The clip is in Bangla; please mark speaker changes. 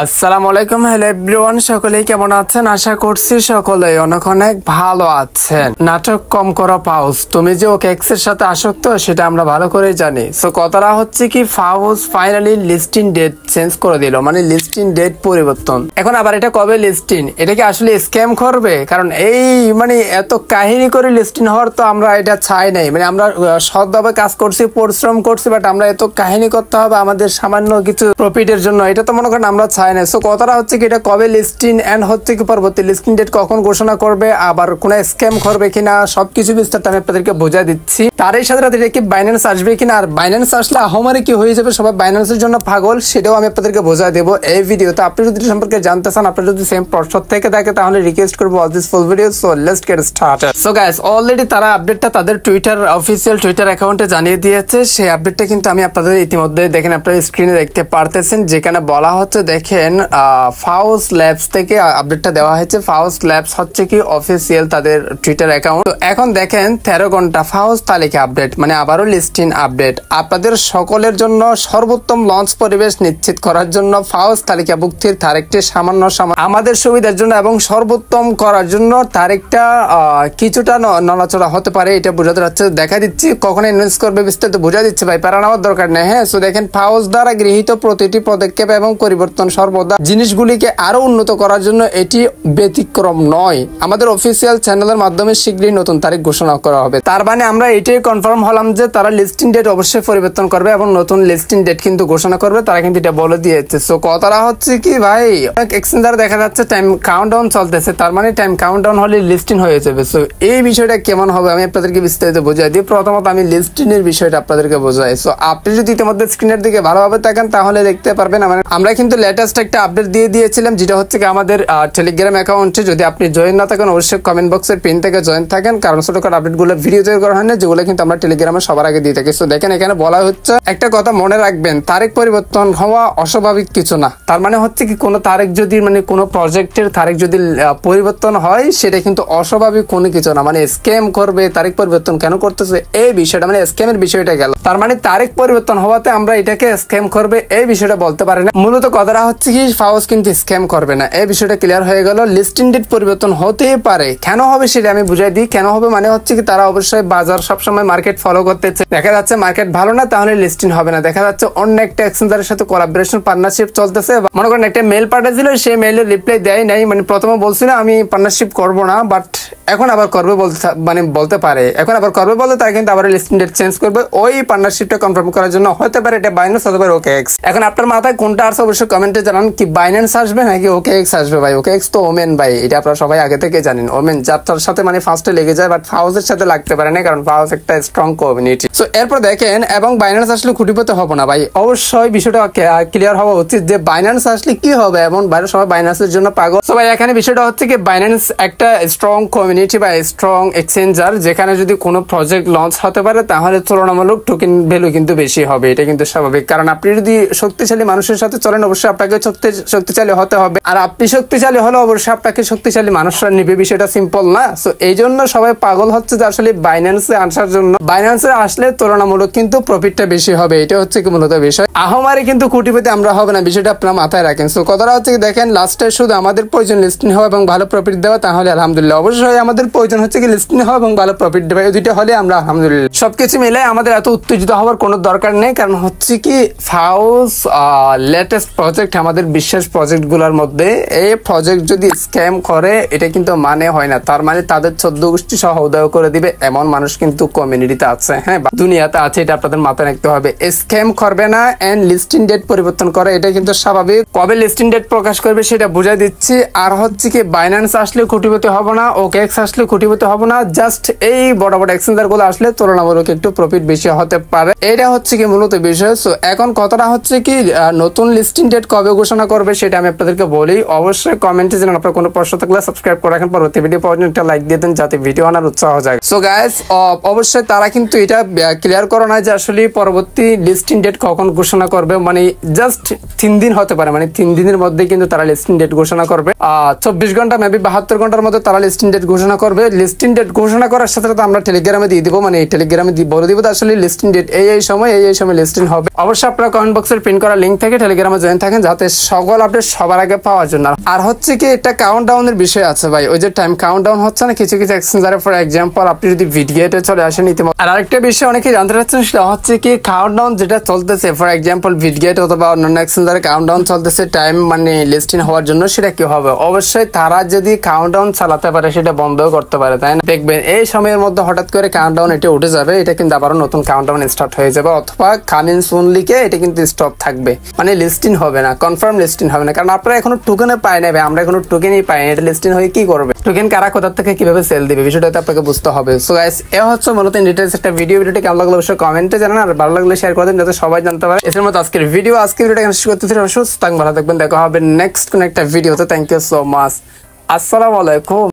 Speaker 1: আসসালামু আলাইকুম, হ্যালো এভরিওয়ান, সকলেই কেমন আছেন? আশা করছি সকলেই অনেক অনেক ভালো আছেন। নাটক কম করো পাউস, তুমি যে OKX এর সাথে আসক্ত সেটা আমরা ভালো করে জানি। সো কথাটা হচ্ছে কি, পাউস ফাইনালি লিস্টিং ডেট চেঞ্জ করে দিল, মানে লিস্টিং ডেট পরিবর্তন। এখন আবার এটা কবে লিস্টিং, এটা কি আসলে স্ক্যাম করবে? কারণ এই মানে এত কাহিনী করে লিস্টিং হওয়ার তো আমরা এটা চাই নাই। মানে আমরা সৎভাবে কাজ করছি, পরিশ্রম করছি, বাট আমরা এত কাহিনী করতে হবে আমাদের সামান্য কিছু প্রফিটের জন্য, এটা তো মনে করেন আমরা চাই না। সো কথাটা হচ্ছে কি, এটা কবে লিস্টিং এন্ড হচ্ছে কি পরবর্তী লিস্টিং ডেট কখন ঘোষণা করবে, আবার কোন স্ক্যাম করবে কিনা, সবকিছু বিস্তারিত আমি আপনাদেরকে বোঝা দিচ্ছি। তারই সাথে সাথে এটা কি বাইন্যান্স আসবে কিনা, আর বাইন্যান্স আসলে আহমারি কি হয়ে যাবে, সবাই বাইন্যান্সের জন্য পাগল, সেটাও আমি আপনাদেরকে বোঝা দেবো এই ভিডিওতে। আপনি যদি সম্পর্কে জানতে চান, আপনার যদি সেম প্রশ্ন থেকে থাকে, তাহলে রিকোয়েস্ট করবো watch this full video. So let's get started. So guys, already তারা আপডেটটা তাদের টুইটার অফিসিয়াল টুইটার অ্যাকাউন্টে জানিয়ে দিয়েছে। সেই আপডেটটা কিন্তু আমি আপনাদের ইতিমধ্যে দেখেন, আপনারা স্ক্রিনে দেখতে পারতেছেন, যেখানে বলা হচ্ছে দেখেন ফাউস ল্যাবস থেকে আপডেটটা দেওয়া হয়েছে। ফাউস ল্যাবস হচ্ছে কি অফিসিয়াল তাদের টুইটার অ্যাকাউন্ট। এখন দেখেন 13 ঘন্টা ফাউস তালিকা আপডেট, মানে আবারও লিস্টিং আপডেট। আপনাদের সকলের জন্য সর্বোত্তম লঞ্চ পরিবেশ নিশ্চিত করার জন্য ফাউস তালিকাভুক্তির তারিখটি সামান্য আমাদের সুবিধার জন্য এবং সর্বোত্তম করার জন্য তারিখটা কিছুটা নড়াচড়া হতে পারে, এটা বোঝাতে যাচ্ছে। দেখা দিচ্ছি কখন ইনভেস্ট করবে বিস্তারিত বোঝা দিচ্ছে, ভাই প্যারা নেওয়ার দরকার নেই। হ্যাঁ, সো দেখেন ফাউস দ্বারা গৃহীত প্রতিটি পদক্ষেপ এবং পরিবর্তন সর্বদা জিনিসগুলিকে আরো উন্নত করার জন্য, এটি ব্যতিক্রম নয়। আমাদের অফিসিয়াল চ্যানেলের মাধ্যমে শীঘ্রই নতুন তারিখ ঘোষণা করা হবে। তার মানে আমরা এটাই কনফার্ম হলাম যে তারা লিস্টিং ডেট অবশ্যই পরিবর্তন করবে এবং নতুন লিস্টিং ডেট কিন্তু ঘোষণা করবে, তারা কিন্তু এটা বলে দিয়েছে। সো কথাটা হচ্ছে কি ভাই, এক্সচেঞ্জার দেখা যাচ্ছে টাইম কাউন্টডাউন চলতেছে, তার মানে টাইম কাউন্টডাউন হলে লিস্টিং হয়ে যাবে। সো এই বিষয়টা কেমন হবে আমি আপনাদেরকে বিস্তারিত বোঝাই দিই। প্রথমত আমি লিস্টিং এর বিষয়টা আপনাদেরকে বোঝাই। সো আপনি যদি ইতিমধ্যে স্ক্রিনের দিকে ভালোভাবে তাকান, তাহলে দেখতে পারবেন আমরা কিন্তু লেটেস্ট একটা আপডেট দিয়ে দিয়েছিলাম, যেটা হচ্ছে কি আমাদের টেলিগ্রাম অ্যাকাউন্টে। যদি আপনি জয়েন না থাকেন, অবশ্যই কমেন্ট বক্সের পিন থেকে জয়েন থাকেন, কারণ ছোটখাটো আপডেটগুলো ভিডিও তৈরি করা হয় না, যেগুলো কিন্তু আমরা টেলিগ্রামে সবার আগে দিয়ে থাকি। সো দেখেন এখানে বলা হচ্ছে, একটা কথা মনে রাখবেন, তারিখ পরিবর্তন হওয়া অস্বাভাবিক কিছু না। তার মানে হচ্ছে কি, কোনো তারিখ যদি মানে কোনো প্রজেক্টের তারিখ যদি পরিবর্তন হয়, সেটা কিন্তু অস্বাভাবিক কোনো কিছু না। মানে স্ক্যাম করবে, তারিখ পরিবর্তন কেন করতেছে এই বিষয়টা, মানে স্ক্যামের বিষয়টা গেল। তার মানে তারিখ পরিবর্তন হওয়াতে আমরা এটাকে স্ক্যাম করবে এই বিষয়টা বলতে পারি না। মূলত কথাটা হচ্ছে কি, ফাউস কিন্তু স্ক্যাম করবে না, এই বিষয়টা ক্লিয়ার হয়ে গেল। লিস্টিং ডেট পরিবর্তন হতেই পারে, কেন হবে সেটা আমি বুঝাই দিই। কেন হবে মানে হচ্ছে কি, তারা অবশ্যই বাজার সবসময় মার্কেট ফলো করতেছে। দেখা যাচ্ছে মার্কেট ভালো না, তাহলে লিস্টিং হবে না। দেখা যাচ্ছে অন্য একটা এক্সচেঞ্জারের সাথে কোলাবোরেশন পার্টনারশিপ চলতেছে, মনে করেন একটা মেল পাঠিয়েছিল, সেই মেইলের রিপ্লাই দেয় নাই। মানে প্রথমে বলছিল আমি পার্টনারশিপ করব না, বাট এখন আবার করবে বলতে পারে। এখন আবার করবে বলে তারা কিন্তু আবার লিস্টিং ডেট চেঞ্জ করবে ওই পার্টনারশিপটা কনফার্ম করার জন্য। হতে পারে এটা বাইন্যান্স, হতে পারে OKX। এখন আপনার মাথায় কোনটা আসছে অবশ্যই কমেন্টে জানান, কি বাইন্যান্স আসবে নাকি OKX আসবে? ভাই OKX তো ওমেন ভাই, এটা আপনারা সবাই আগে থেকে জানেন। ওমেন যাত্রার সাথে মানে ফার্স্টে লেগে যায়, বাট ফাউসের সাথে লাগতে পারে না, কারণ ফাউস একটা স্ট্রং কমিউনিটি। সো এরপর দেখেন, এবং বাইন্যান্স আসলে খুঁটিপতি হবো না ভাই, অবশ্যই বিষয়টা ক্লিয়ার হওয়া উচিত যে বাইন্যান্স আসলে কি হবে, এবং বাইরে সবাই বাইন্যান্সের জন্য পাগল। সো ভাই এখানে বিষয়টা হচ্ছে কি, বাইন্যান্স একটা স্ট্রং কমিউনিটি বা স্ট্রং এক্সচেঞ্জার, যেখানে যদি কোনো প্রজেক্ট লঞ্চ হতে পারে, তাহলে তুলনামূলক টোকেন ভ্যালু কিন্তু বেশি হবে, এটা কিন্তু স্বাভাবিক। কারণ আপনি যদি শক্তিশালী মানুষের সাথে চলেন, অবশ্যই আপনাকে শক্তিশালী হতে হবে, আর আপনি শক্তিশালী হলে অবশ্যই আপনাকে শক্তিশালী মানুষরা নিবে, বিষয়টা সিম্পল না। সো এই জন্য সবাই পাগল হচ্ছে যে আসলে বাইন্যান্সে আসার জন্য। বাইন্যান্সে আসলে তুলনামূলক কিন্তু প্রফিটটা বেশি হবে, এটা হচ্ছে কি মূলত বিষয়। আহমারি কিন্তু কোটিপতি আমরা হবে না, বিষয়টা আপনারা মাথায় রাখেন। সো কথাটা হচ্ছে দেখেন, লাস্টে শুধু আমাদের প্রয়োজন লিস্টিং হওয়া এবং ভালো প্রফিট দেওয়া, তাহলে আলহামদুলিল্লাহ। অবশ্যই আমাদের প্রয়োজন হচ্ছে কি লিস্টিং হওয়া এবং ভালো প্রফিট দেওয়া, এই দুইটা হলে আমরা আলহামদুলিল্লাহ। সবকিছু মিলে আমাদের এত উত্তেজিত হওয়ার কোনো দরকার নেই, কারণ হচ্ছে কি ফাউস লেটেস্ট প্রজেক্ট, আমাদের বিশ্বাস প্রজেক্ট গুলোর মধ্যে। এই প্রজেক্ট যদি স্ক্যাম করে, এটা কিন্তু মানে হয় না, তার মানে তাদের 14 গোষ্ঠী সহ উদয় করে দিবে এমন মানুষ কিন্তু কমিউনিটিতে আছে, হ্যাঁ দুনিয়াতে আছে, এটা আপনাদের মাথায় রাখতে হবে। স্ক্যাম করবে না এন্ড লিস্টিং ডেট পরিবর্তন করে, এটা কিন্তু স্বাভাবিক। কবে লিস্টিং ডেট প্রকাশ করবে সেটা বুঝাই দিচ্ছি। আর হচ্ছে কি, বাইন্যান্স আসলে কোটিপতি হবো না, OKX আসলে কোটিপতি হবো না, জাস্ট এই বড় বড় এক্সচেঞ্জার গুলো আসলে তুলনামূলক একটু প্রফিট বেশি হতে পারে, এটা হচ্ছে কি মূলত বিষয়। সো এখন কথাটা হচ্ছে কি, নতুন লিস্টিং ডেট কবে ঘোষণা করবে সেটা আমি আপনাদেরকে বলি। অবশ্যই কমেন্টে জানান, আপনার কোনো প্রশ্ন থাকলে সাবস্ক্রাইব করে রাখেন, পরবর্তী ভিডিও পাওয়ার জন্য একটা লাইক দিয়ে দেন, যাতে ভিডিও আনার উৎসাহ যায়। সো গাইস, অবশ্যই তারা কিন্তু এটা ক্লিয়ার করে না যে আসলে পরবর্তী লিস্টিং ডেট কখন ঘোষণা করবে। মানে জাস্ট 3 দিন হতে পারে, মানে 3 দিনের মধ্যে কিন্তু তারা লিস্টিং ডেট ঘোষণা করবে। 24 ঘন্টা মেবি 72 ঘন্টার মধ্যে তারা লিস্টিং ডেট ঘোষণা করবে। লিস্টিং ডেট ঘোষণা করার সাথে সাথে আমরা টেলিগ্রামে দিয়ে দিব, মানে টেলিগ্রামে বলে দিব আসলে লিস্টিং ডেট এই সময় লিস্টিং হবে। অবশ্যই আপনারা কমেন্ট বক্সের পিন করা লিঙ্ক থেকে টেলিগ্রামে জয়েন থাকেন, যাতে সকল আপডেট সবার আগে পাওয়ার জন্য। আর হচ্ছে কি একটা কাউন্টডাউনের বিষয় আছে ভাই, ওই যে টাইম কাউন্টডাউন হচ্ছে না কিছু কিছু এক্সচেঞ্জারে। ফর এক্সাম্পল আপনি যদি ভিডিওতে চলে আসেন ইতিমধ্যে। আর আরেকটা বিষয় অনেকে জানতে চাচ্ছেন, সেটা হচ্ছে কি কাউন্টডাউন যেটা চলতেছে ফর এক্সাম্পল ভিডিওতে অথবা অন্যান্য এক্সচেঞ্জারে কাউন্টডাউন চলতেছে টাইম মানে লিস্টিং হওয়ার জন্য, সেটা কি হবে? অবশ্যই তারা যদি কাউন্টডাউন চালাতে পারে সেটা বন্ধও করতে পারে, তাই না? দেখবেন এই সময়ের মধ্যে হঠাৎ করে কাউন্টডাউন এটা উঠে যাবে, এটা কিন্তু আবারও নতুন কাউন্টডাউন স্টার্ট হয়ে যাবে, অথবা কামিং সুন লিখে এটা কিন্তু স্টপ থাকবে, মানে লিস্টিং হবে না, কনফার্ম লিস্টিং হবে না। কারণ আপনারা এখনো টোকেনে পাই না ভাই, আমরা এখনো টোকেনই পাই না। এটা লিস্টিং হয়ে কি করবে? টোকেন কারা কোথা থেকে কিভাবে সেল দিবে, বিষয়টা আপনাকে বুঝতে হবে। সো গাইস, এ হচ্ছে মূলত ডিটেইলস একটা ভিডিওটি কেমন লাগলো অবশ্যই কমেন্টে জানান, আর ভালো লাগলে শেয়ার করে দিন যাতে সবাই জানতে পারে। এর মতো আজকের ভিডিওটা শেষ করতেছি। সুস্থ থাকবেন, ভালো থাকবেন, দেখা হবে নেক্সট কোন একটা ভিডিওতে। থ্যাংক ইউ সো মাচ, আসসালামু আলাইকুম।